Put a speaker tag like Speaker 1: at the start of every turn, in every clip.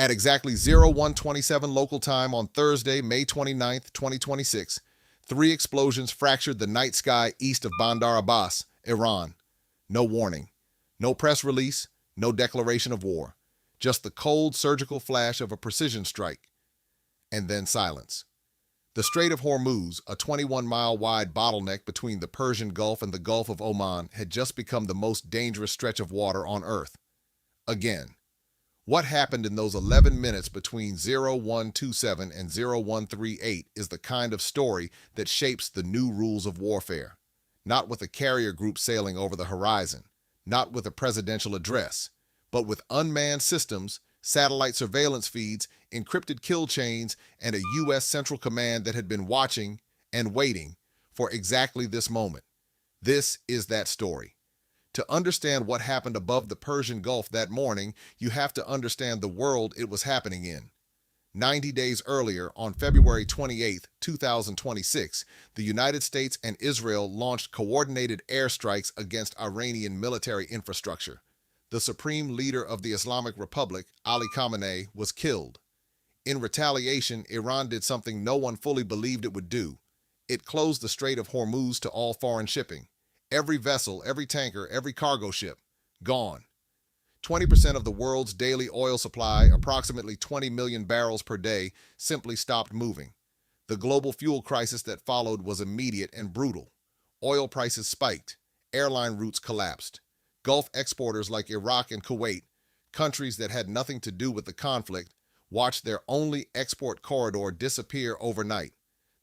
Speaker 1: At exactly 0127 local time on Thursday, May 29, 2026, three explosions fractured the night sky east of Bandar Abbas, Iran. No warning, no press release, no declaration of war. Just the cold surgical flash of a precision strike. And then silence. The Strait of Hormuz, a 21-mile wide bottleneck between the Persian Gulf and the Gulf of Oman, had just become the most dangerous stretch of water on Earth. Again. What happened in those 11 minutes between 0127 and 0138 is the kind of story that shapes the new rules of warfare. Not with a carrier group sailing over the horizon, not with a presidential address, but with unmanned systems, satellite surveillance feeds, encrypted kill chains, and a U.S. Central Command that had been watching and waiting for exactly this moment. This is that story. To understand what happened above the Persian Gulf that morning, you have to understand the world it was happening in. 90 days earlier, on February 28, 2026, the United States and Israel launched coordinated airstrikes against Iranian military infrastructure. The supreme leader of the Islamic Republic, Ali Khamenei, was killed. In retaliation, Iran did something no one fully believed it would do. It closed the Strait of Hormuz to all foreign shipping. Every vessel, every tanker, every cargo ship, gone. 20% of the world's daily oil supply, approximately 20 million barrels per day, simply stopped moving. The global fuel crisis that followed was immediate and brutal. Oil prices spiked. Airline routes collapsed. Gulf exporters like Iraq and Kuwait, countries that had nothing to do with the conflict, watched their only export corridor disappear overnight.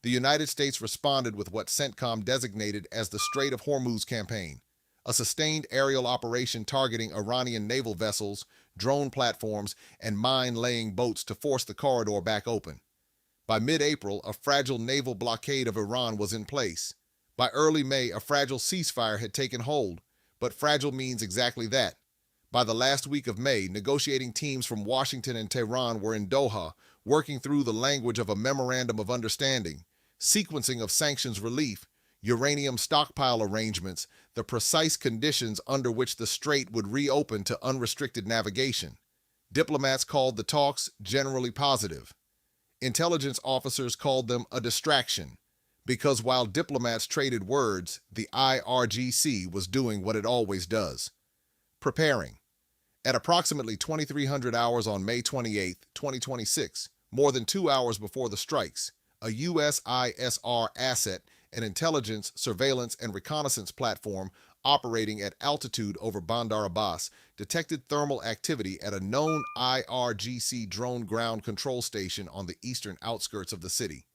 Speaker 1: The United States responded with what CENTCOM designated as the Strait of Hormuz campaign, a sustained aerial operation targeting Iranian naval vessels, drone platforms, and mine-laying boats to force the corridor back open. By mid-April, a fragile naval blockade of Iran was in place. By early May, a fragile ceasefire had taken hold, but fragile means exactly that. By the last week of May, negotiating teams from Washington and Tehran were in Doha, working through the language of a memorandum of understanding, sequencing of sanctions relief, uranium stockpile arrangements, the precise conditions under which the strait would reopen to unrestricted navigation. Diplomats called the talks generally positive. Intelligence officers called them a distraction, because while diplomats traded words, the IRGC was doing what it always does. Preparing. At approximately 2300 hours on May 28, 2026, more than 2 hours before the strikes, a U.S. ISR asset, an intelligence, surveillance, and reconnaissance platform operating at altitude over Bandar Abbas, detected thermal activity at a known IRGC drone ground control station on the eastern outskirts of the city.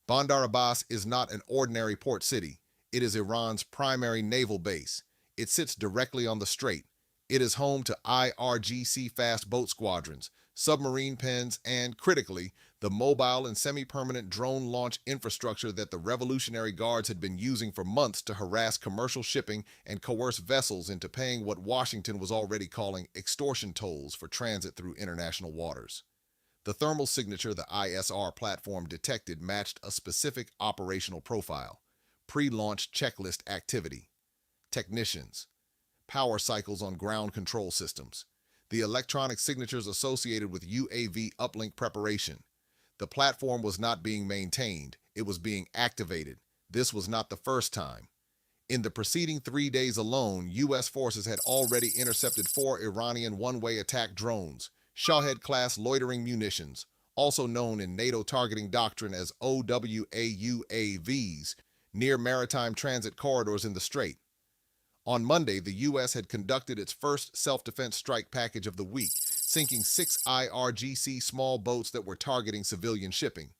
Speaker 1: Bandar Abbas is not an ordinary port city. It is Iran's primary naval base. It sits directly on the strait. It is home to IRGC fast boat squadrons, submarine pens, and, critically, the mobile and semi-permanent drone launch infrastructure that the Revolutionary Guards had been using for months to harass commercial shipping and coerce vessels into paying what Washington was already calling extortion tolls for transit through international waters. The thermal signature the ISR platform detected matched a specific operational profile: pre-launch checklist activity, technicians, power cycles on ground control systems, the electronic signatures associated with UAV uplink preparation. The platform was not being maintained, it was being activated. This was not the first time. In the preceding 3 days alone, U.S. forces had already intercepted 4 Iranian one-way attack drones, Shahed-class loitering munitions, also known in NATO targeting doctrine as OWA UAVs, near maritime transit corridors in the Strait. On Monday, the U.S. had conducted its first self-defense strike package of the week, sinking 6 IRGC small boats that were targeting civilian shipping.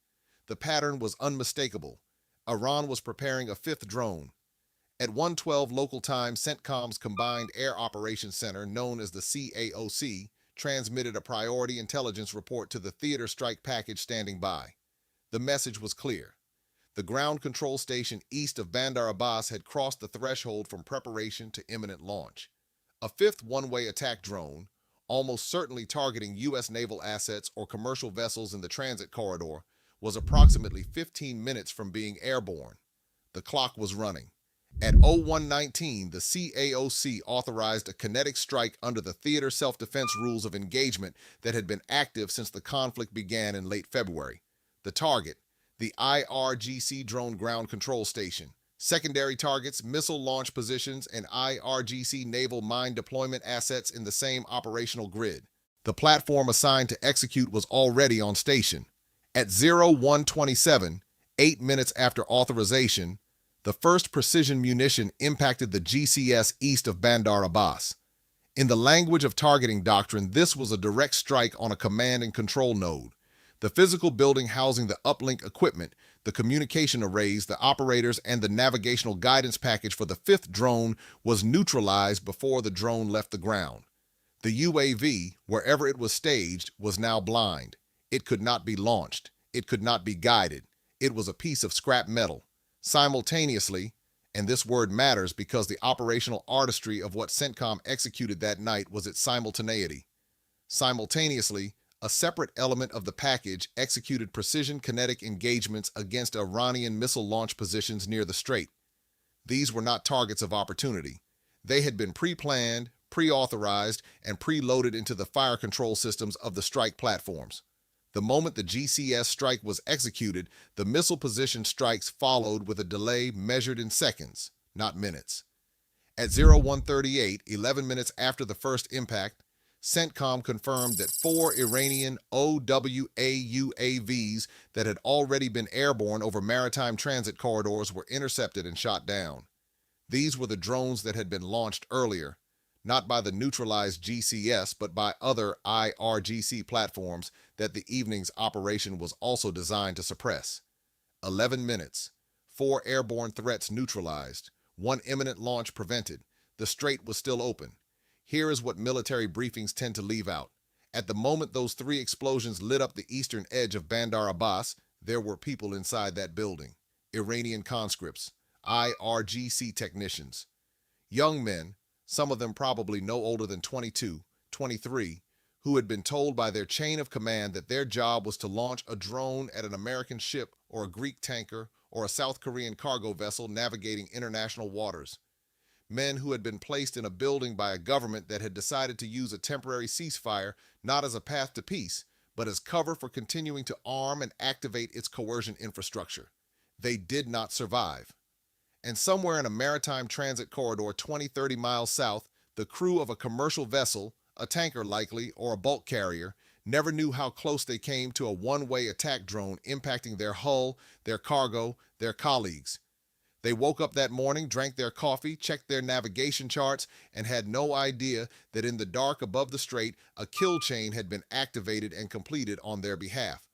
Speaker 1: The pattern was unmistakable. Iran was preparing a 5th drone. At 1:12 local time, CENTCOM's Combined Air Operations Center, known as the CAOC, transmitted a priority intelligence report to the theater strike package standing by. The message was clear. The ground control station east of Bandar Abbas had crossed the threshold from preparation to imminent launch. A 5th one-way attack drone, almost certainly targeting U.S. naval assets or commercial vessels in the transit corridor, was approximately 15 minutes from being airborne. The clock was running. At 01:19, the CAOC authorized a kinetic strike under the theater self-defense rules of engagement that had been active since the conflict began in late February. The target, the IRGC drone ground control station. Secondary targets, missile launch positions, and IRGC naval mine deployment assets in the same operational grid. The platform assigned to execute was already on station. At 01:27, 8 minutes after authorization, the first precision munition impacted the GCS east of Bandar Abbas. In the language of targeting doctrine, this was a direct strike on a command and control node. The physical building housing the uplink equipment, the communication arrays, the operators, and the navigational guidance package for the fifth drone was neutralized before the drone left the ground. The UAV, wherever it was staged, was now blind. It could not be launched. It could not be guided. It was a piece of scrap metal. Simultaneously, and this word matters because the operational artistry of what CENTCOM executed that night was its simultaneity. Simultaneously, a separate element of the package executed precision kinetic engagements against Iranian missile launch positions near the strait. These were not targets of opportunity. They had been pre-planned, pre-authorized, and pre-loaded into the fire control systems of the strike platforms. The moment the GCS strike was executed, the missile position strikes followed with a delay measured in seconds, not minutes. At 01:38, 11 minutes after the first impact, CENTCOM confirmed that 4 Iranian OWA UAVs that had already been airborne over maritime transit corridors were intercepted and shot down. These were the drones that had been launched earlier, not by the neutralized GCS, but by other IRGC platforms that the evening's operation was also designed to suppress. 11 minutes, 4 airborne threats neutralized, 1 imminent launch prevented. The strait was still open. Here is what military briefings tend to leave out. At the moment those 3 explosions lit up the eastern edge of Bandar Abbas, there were people inside that building. Iranian conscripts, IRGC technicians, young men, some of them probably no older than 22, 23, who had been told by their chain of command that their job was to launch a drone at an American ship or a Greek tanker or a South Korean cargo vessel navigating international waters. Men who had been placed in a building by a government that had decided to use a temporary ceasefire not as a path to peace, but as cover for continuing to arm and activate its coercion infrastructure. They did not survive. And somewhere in a maritime transit corridor 20-30 miles south, the crew of a commercial vessel, a tanker likely, or a bulk carrier, never knew how close they came to a one-way attack drone impacting their hull, their cargo, their colleagues. They woke up that morning, drank their coffee, checked their navigation charts, and had no idea that in the dark above the strait, a kill chain had been activated and completed on their behalf.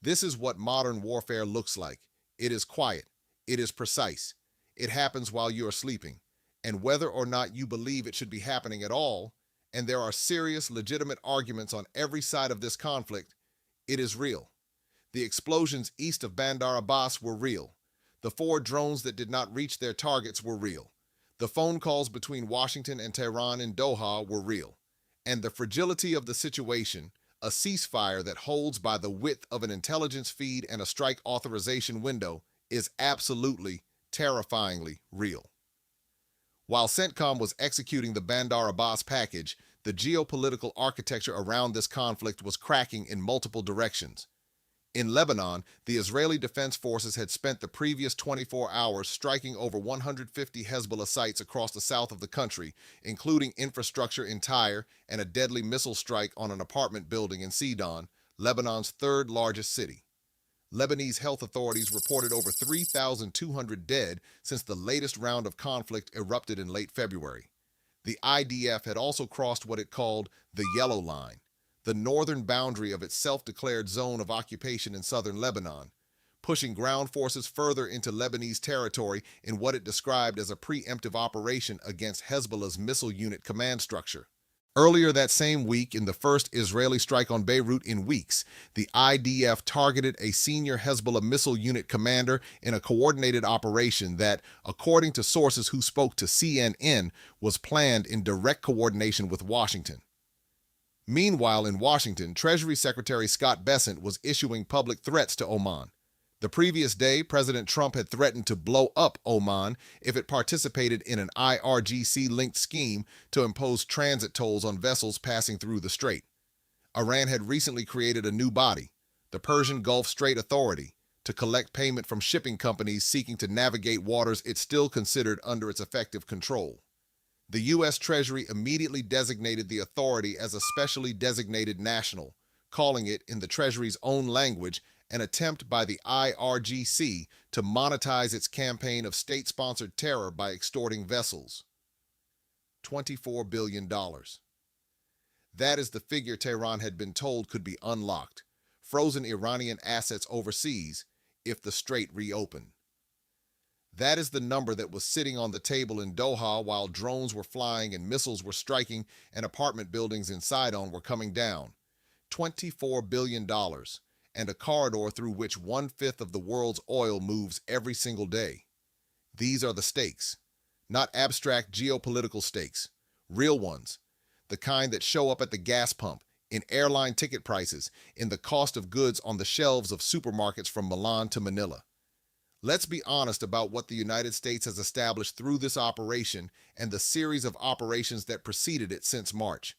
Speaker 1: This is what modern warfare looks like. It is quiet. It is precise. It happens while you are sleeping. And whether or not you believe it should be happening at all, and there are serious, legitimate arguments on every side of this conflict, it is real. The explosions east of Bandar Abbas were real. The 4 drones that did not reach their targets were real. The phone calls between Washington and Tehran in Doha were real. And the fragility of the situation, a ceasefire that holds by the width of an intelligence feed and a strike authorization window, is absolutely, terrifyingly real. While CENTCOM was executing the Bandar Abbas package, the geopolitical architecture around this conflict was cracking in multiple directions. In Lebanon, the Israeli Defense Forces had spent the previous 24 hours striking over 150 Hezbollah sites across the south of the country, including infrastructure in Tyre and a deadly missile strike on an apartment building in Sidon, Lebanon's 3rd largest city. Lebanese health authorities reported over 3,200 dead since the latest round of conflict erupted in late February. The IDF had also crossed what it called the Yellow Line, the northern boundary of its self-declared zone of occupation in southern Lebanon, pushing ground forces further into Lebanese territory in what it described as a preemptive operation against Hezbollah's missile unit command structure. Earlier that same week, in the first Israeli strike on Beirut in weeks, the IDF targeted a senior Hezbollah missile unit commander in a coordinated operation that, according to sources who spoke to CNN, was planned in direct coordination with Washington. Meanwhile, in Washington, Treasury Secretary Scott Bessent was issuing public threats to Oman. The previous day, President Trump had threatened to blow up Oman if it participated in an IRGC-linked scheme to impose transit tolls on vessels passing through the strait. Iran had recently created a new body, the Persian Gulf Strait Authority, to collect payment from shipping companies seeking to navigate waters it still considered under its effective control. The U.S. Treasury immediately designated the authority as a specially designated national, calling it, in the Treasury's own language, an attempt by the IRGC to monetize its campaign of state-sponsored terror by extorting vessels. $24 billion. That is the figure Tehran had been told could be unlocked, frozen Iranian assets overseas, if the strait reopened. That is the number that was sitting on the table in Doha while drones were flying and missiles were striking and apartment buildings in Sidon were coming down. $24 billion, and a corridor through which 1/5 of the world's oil moves every single day. These are the stakes, not abstract geopolitical stakes, real ones, the kind that show up at the gas pump, in airline ticket prices, in the cost of goods on the shelves of supermarkets from Milan to Manila. Let's be honest about what the United States has established through this operation and the series of operations that preceded it since March.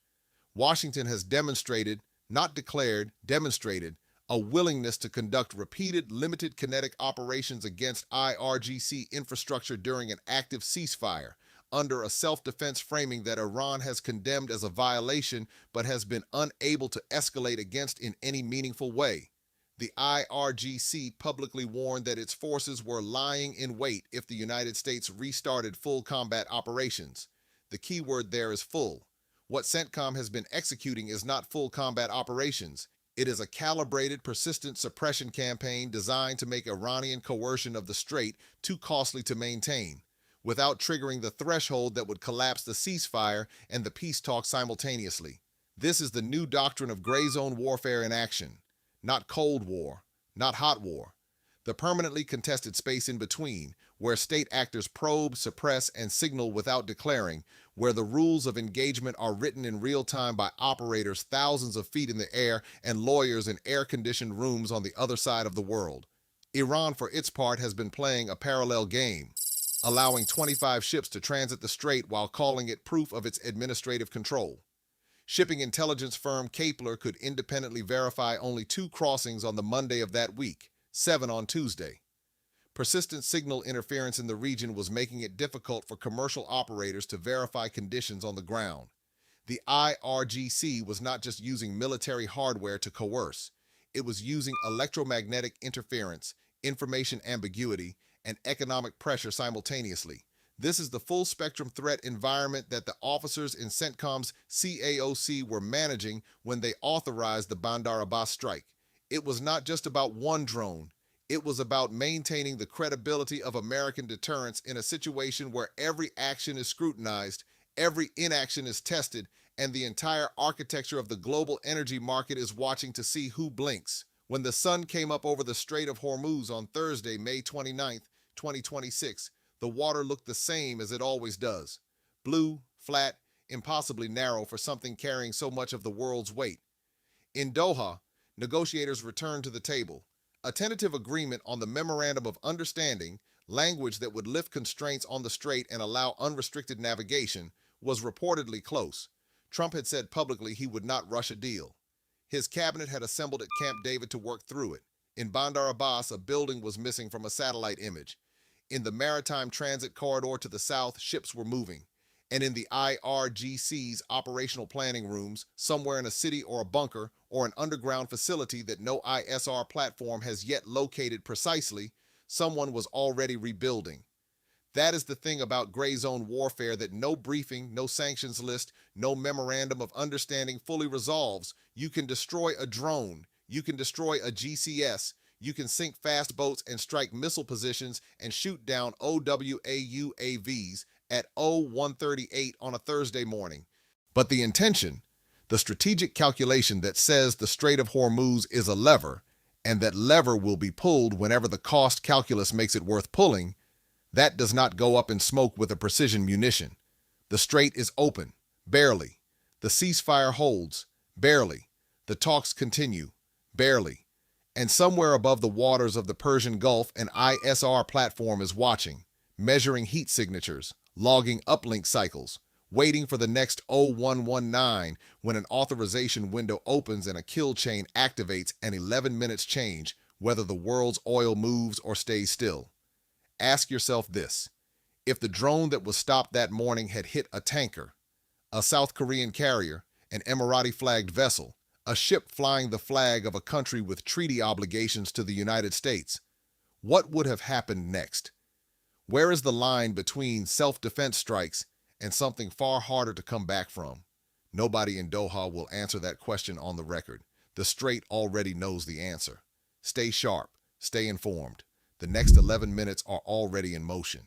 Speaker 1: Washington has demonstrated, not declared, demonstrated, a willingness to conduct repeated, limited kinetic operations against IRGC infrastructure during an active ceasefire, under a self-defense framing that Iran has condemned as a violation but has been unable to escalate against in any meaningful way. The IRGC publicly warned that its forces were lying in wait if the United States restarted full combat operations. The key word there is full. What CENTCOM has been executing is not full combat operations. It is a calibrated, persistent suppression campaign designed to make Iranian coercion of the strait too costly to maintain, without triggering the threshold that would collapse the ceasefire and the peace talks simultaneously. This is the new doctrine of gray zone warfare in action. Not Cold War, not hot war. The permanently contested space in between, where state actors probe, suppress, and signal without declaring, where the rules of engagement are written in real time by operators thousands of feet in the air and lawyers in air-conditioned rooms on the other side of the world. Iran, for its part, has been playing a parallel game, allowing 25 ships to transit the strait while calling it proof of its administrative control. Shipping intelligence firm Kepler could independently verify only 2 crossings on the Monday of that week, 7 on Tuesday. Persistent signal interference in the region was making it difficult for commercial operators to verify conditions on the ground. The IRGC was not just using military hardware to coerce. It was using electromagnetic interference, information ambiguity, and economic pressure simultaneously. This is the full-spectrum threat environment that the officers in CENTCOM's CAOC were managing when they authorized the Bandar Abbas strike. It was not just about one drone. It was about maintaining the credibility of American deterrence in a situation where every action is scrutinized, every inaction is tested, and the entire architecture of the global energy market is watching to see who blinks. When the sun came up over the Strait of Hormuz on Thursday, May 29, 2026, the water looked the same as it always does. Blue, flat, impossibly narrow for something carrying so much of the world's weight. In Doha, negotiators returned to the table. A tentative agreement on the Memorandum of Understanding, language that would lift constraints on the strait and allow unrestricted navigation, was reportedly close. Trump had said publicly he would not rush a deal. His cabinet had assembled at Camp David to work through it. In Bandar Abbas, a building was missing from a satellite image. In the maritime transit corridor to the south, ships were moving. And in the IRGC's operational planning rooms, somewhere in a city or a bunker or an underground facility that no ISR platform has yet located precisely, someone was already rebuilding. That is the thing about gray zone warfare that no briefing, no sanctions list, no memorandum of understanding fully resolves. You can destroy a drone, you can destroy a GCS, you can sink fast boats and strike missile positions and shoot down OWA UAVs at 0138 on a Thursday morning. But the intention, the strategic calculation that says the Strait of Hormuz is a lever, and that lever will be pulled whenever the cost calculus makes it worth pulling, that does not go up in smoke with a precision munition. The strait is open, barely. The ceasefire holds, barely. The talks continue, barely. And somewhere above the waters of the Persian Gulf, an ISR platform is watching, measuring heat signatures, logging uplink cycles, waiting for the next 0119 when an authorization window opens and a kill chain activates and 11 minutes change whether the world's oil moves or stays still. Ask yourself this: if the drone that was stopped that morning had hit a tanker, a South Korean carrier, an Emirati-flagged vessel, a ship flying the flag of a country with treaty obligations to the United States, what would have happened next? Where is the line between self-defense strikes and something far harder to come back from? Nobody in Doha will answer that question on the record. The Strait already knows the answer. Stay sharp, stay informed. The next 11 minutes are already in motion.